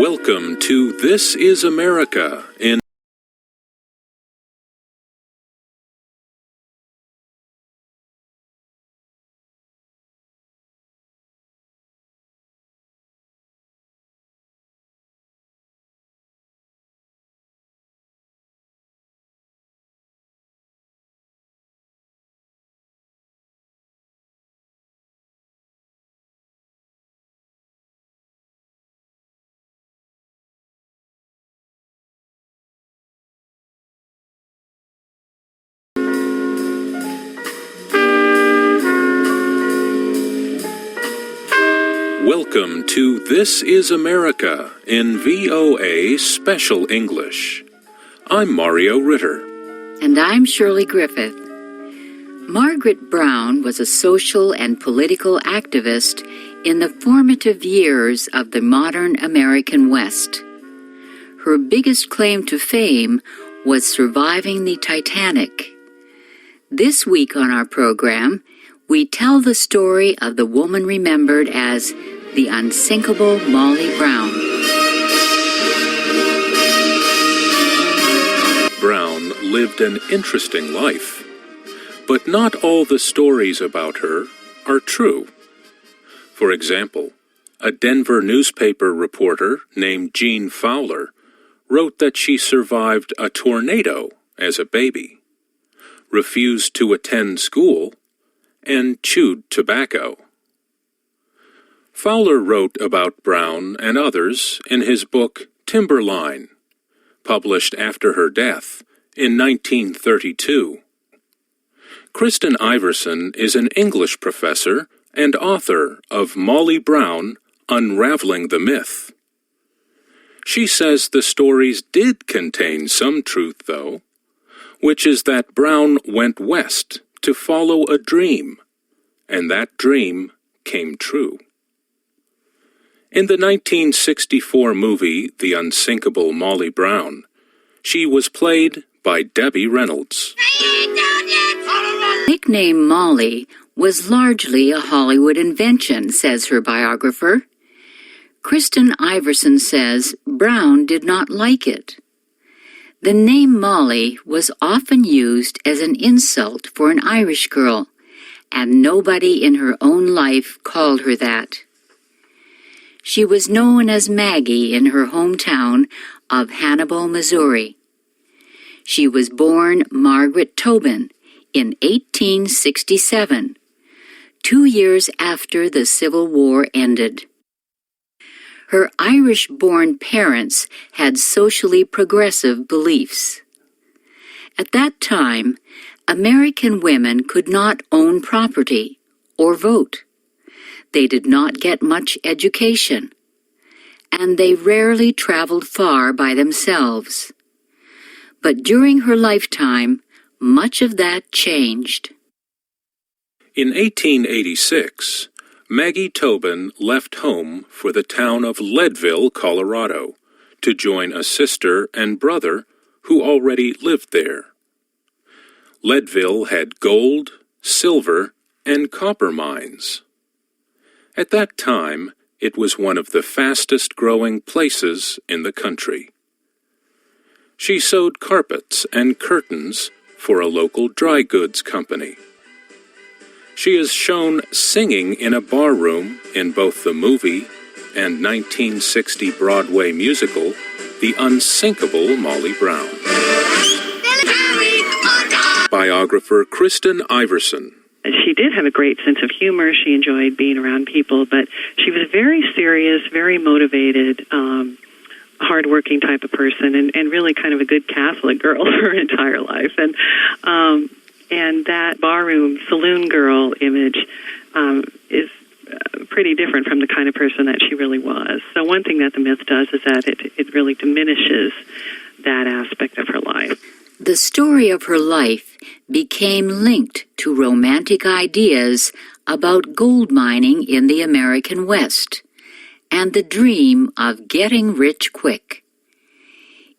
Welcome to This is America in Welcome to This is America in VOA Special English. I'm Mario Ritter. And I'm Shirley Griffith. Margaret Brown was a social and political activist in the formative years of the modern American West. Her biggest claim to fame was surviving the Titanic. This week on our program, we tell the story of the woman remembered as the unsinkable Molly Brown. Brown lived an interesting life, but not all the stories about her are true. For example, a Denver newspaper reporter named Jean Fowler wrote that she survived a tornado as a baby, refused to attend school, and chewed tobacco. Fowler wrote about Brown and others in his book Timberline, published after her death in 1932. Kristen Iverson is an English professor and author of Molly Brown, Unraveling the Myth. She says the stories did contain some truth, though, which is that Brown went west to follow a dream, and that dream came true. In the 1964 movie The Unsinkable Molly Brown, she was played by Debbie Reynolds. The nickname Molly was largely a Hollywood invention, says her biographer. Kristen Iverson says Brown did not like it. The name Molly was often used as an insult for an Irish girl, and nobody in her own life called her that. She was known as Maggie in her hometown of Hannibal, Missouri. She was born Margaret Tobin in 1867, 2 years after the Civil War ended. Her Irish-born parents had socially progressive beliefs. At that time, American women could not own property or vote. They did not get much education, and they rarely traveled far by themselves. But during her lifetime, much of that changed. In 1886, Maggie Tobin left home for the town of Leadville, Colorado, to join a sister and brother who already lived there. Leadville had gold, silver, and copper mines. At that time, it was one of the fastest-growing places in the country. She sewed carpets and curtains for a local dry goods company. She is shown singing in a barroom in both the movie and 1960 Broadway musical, The Unsinkable Molly Brown. Biographer Kristen Iverson. She did have a great sense of humor. She enjoyed being around people, but she was very serious, very motivated, hardworking type of person, and really kind of a good Catholic girl her entire life. And that barroom saloon girl image is pretty different from the kind of person that she really was. So one thing that the myth does is that it really diminishes that aspect of her life. The story of her life became linked to romantic ideas about gold mining in the American West and the dream of getting rich quick.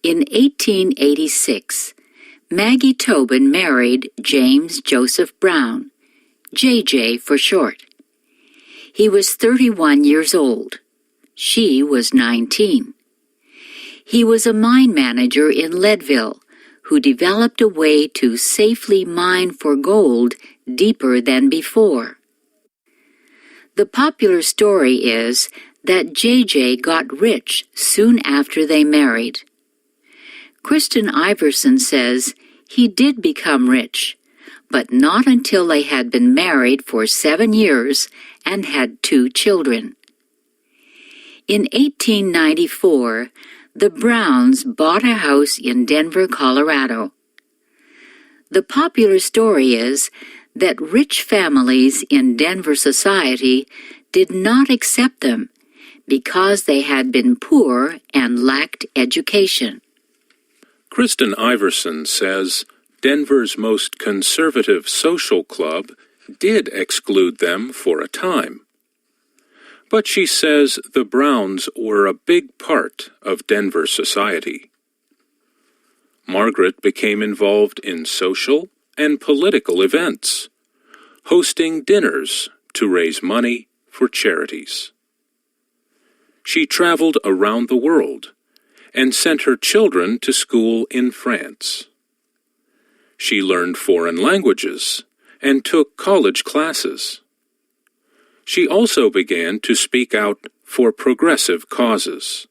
In 1886, Maggie Tobin married James Joseph Brown, JJ for short. He was 31 years old. She was 19. He was a mine manager in Leadville who developed a way to safely mine for gold deeper than before. The popular story is that J.J. got rich soon after they married. Kristen Iverson says he did become rich, but not until they had been married for 7 years and had 2 children. In 1894, the Browns bought a house in Denver, Colorado. The popular story is that rich families in Denver society did not accept them because they had been poor and lacked education. Kristen Iverson says Denver's most conservative social club did exclude them for a time. But she says the Browns were a big part of Denver society. Margaret became involved in social and political events, hosting dinners to raise money for charities. She traveled around the world and sent her children to school in France. She learned foreign languages and took college classes. She also began to speak out for progressive causes.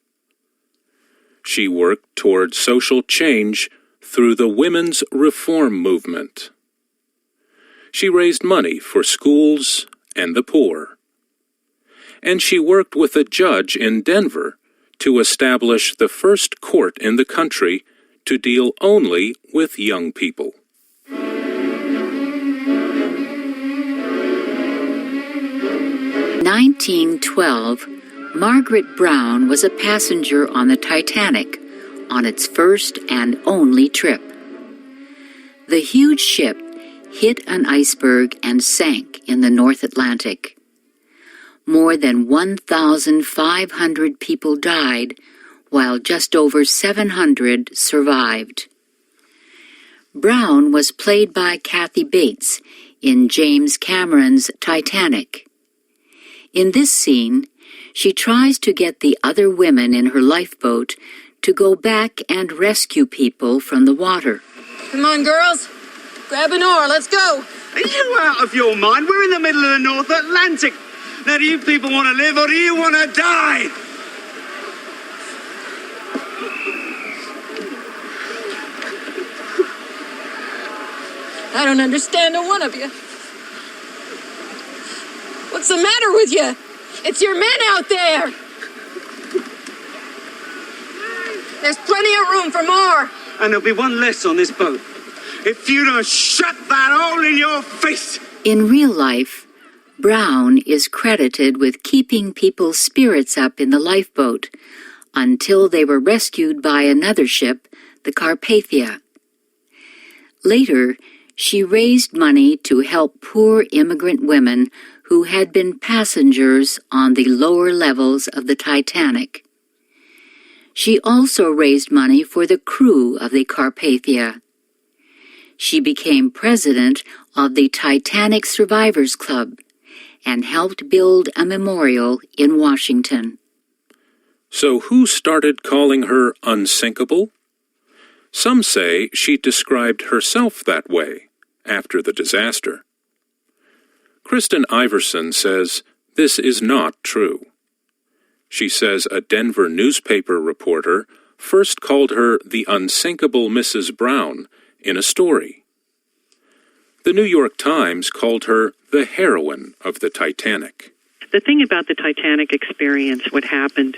She worked toward social change through the women's reform movement. She raised money for schools and the poor. And she worked with a judge in Denver to establish the first court in the country to deal only with young people. 1912, Margaret Brown was a passenger on the Titanic on its first and only trip. The huge ship hit an iceberg and sank in the North Atlantic. More than 1,500 people died, while just over 700 survived. Brown was played by Kathy Bates in James Cameron's Titanic. In this scene, she tries to get the other women in her lifeboat to go back and rescue people from the water. Come on, girls. Grab an oar. Let's go. Are you out of your mind? We're in the middle of the North Atlantic. Now, do you people want to live or do you want to die? I don't understand a one of you. What's the matter with you? It's your men out there. There's plenty of room for more. And there'll be one less on this boat. If you don't shut that hole in your face. In real life, Brown is credited with keeping people's spirits up in the lifeboat until they were rescued by another ship, the Carpathia. Later, she raised money to help poor immigrant women who had been passengers on the lower levels of the Titanic. She also raised money for the crew of the Carpathia. She became president of the Titanic Survivors Club and helped build a memorial in Washington. So who started calling her unsinkable? Some say she described herself that way after the disaster. Kristen Iverson says this is not true. She says a Denver newspaper reporter first called her the unsinkable Mrs. Brown in a story. The New York Times called her the heroine of the Titanic. The thing about the Titanic experience, what happened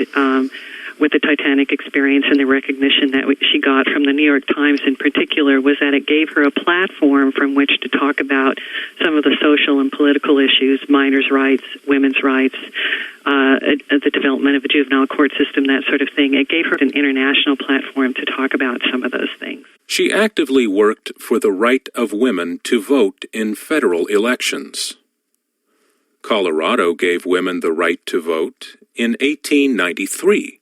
with the Titanic experience and the recognition that she got from the New York Times in particular, was that it gave her a platform from which to talk about some of the social and political issues, minors' rights, women's rights, the development of a juvenile court system, that sort of thing. It gave her an international platform to talk about some of those things. She actively worked for the right of women to vote in federal elections. Colorado gave women the right to vote in 1893,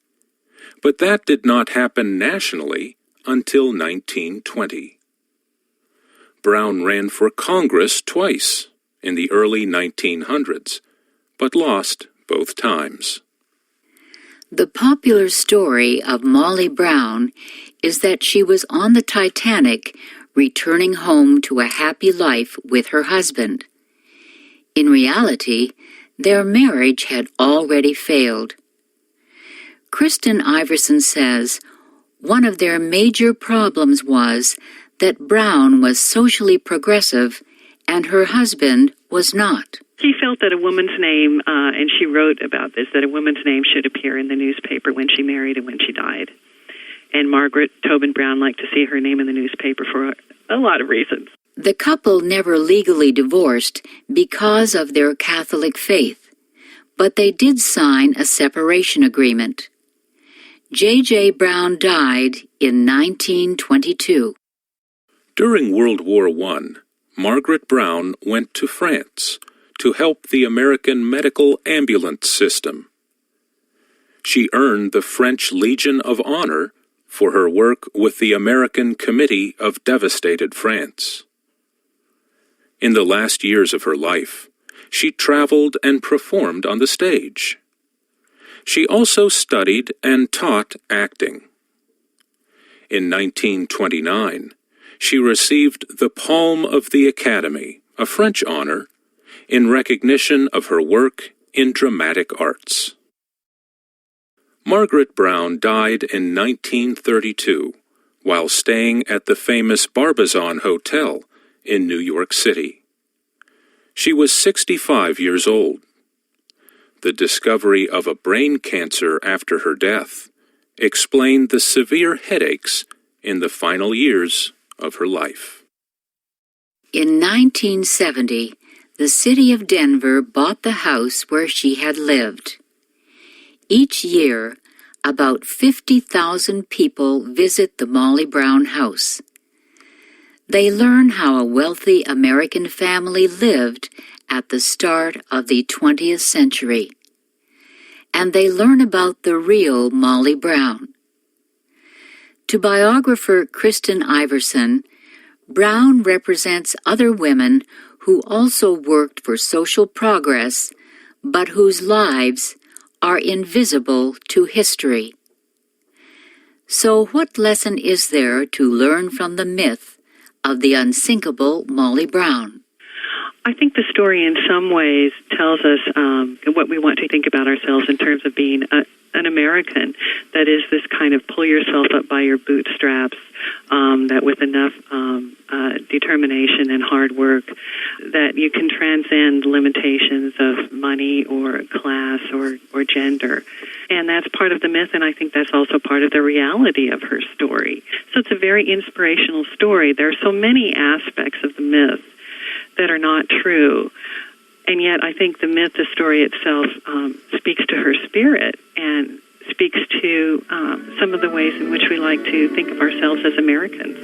but that did not happen nationally until 1920. Brown ran for Congress twice in the early 1900s, but lost both times. The popular story of Molly Brown is that she was on the Titanic returning home to a happy life with her husband. In reality, their marriage had already failed. Kristen Iverson says one of their major problems was that Brown was socially progressive and her husband was not. She felt that a woman's name, and she wrote about this, that a woman's name should appear in the newspaper when she married and when she died. And Margaret Tobin Brown liked to see her name in the newspaper for a lot of reasons. The couple never legally divorced because of their Catholic faith, but they did sign a separation agreement. J.J. Brown died in 1922. During World War I, Margaret Brown went to France to help the American medical ambulance system. She earned the French Legion of Honor for her work with the American Committee of Devastated France. In the last years of her life, she traveled and performed on the stage. She also studied and taught acting. In 1929, she received the Palm of the Academy, a French honor, in recognition of her work in dramatic arts. Margaret Brown died in 1932 while staying at the famous Barbizon Hotel in New York City. She was 65 years old. The discovery of a brain cancer after her death explained the severe headaches in the final years of her life. In 1970, the city of Denver bought the house where she had lived. Each year, about 50,000 people visit the Molly Brown house. They learn how a wealthy American family lived at the start of the 20th century. And they learn about the real Molly Brown. To biographer Kristen Iverson, Brown represents other women who also worked for social progress, but whose lives are invisible to history. So what lesson is there to learn from the myth of the unsinkable Molly Brown? I think the story in some ways tells us what we want to think about ourselves in terms of being an American. That is this kind of pull yourself up by your bootstraps, that with enough determination and hard work that you can transcend limitations of money or class or gender. And that's part of the myth, and I think that's also part of the reality of her story. So it's a very inspirational story. There are so many aspects of the myth that are not true. And yet I think the myth, the story itself, speaks to her spirit and speaks to some of the ways in which we like to think of ourselves as Americans.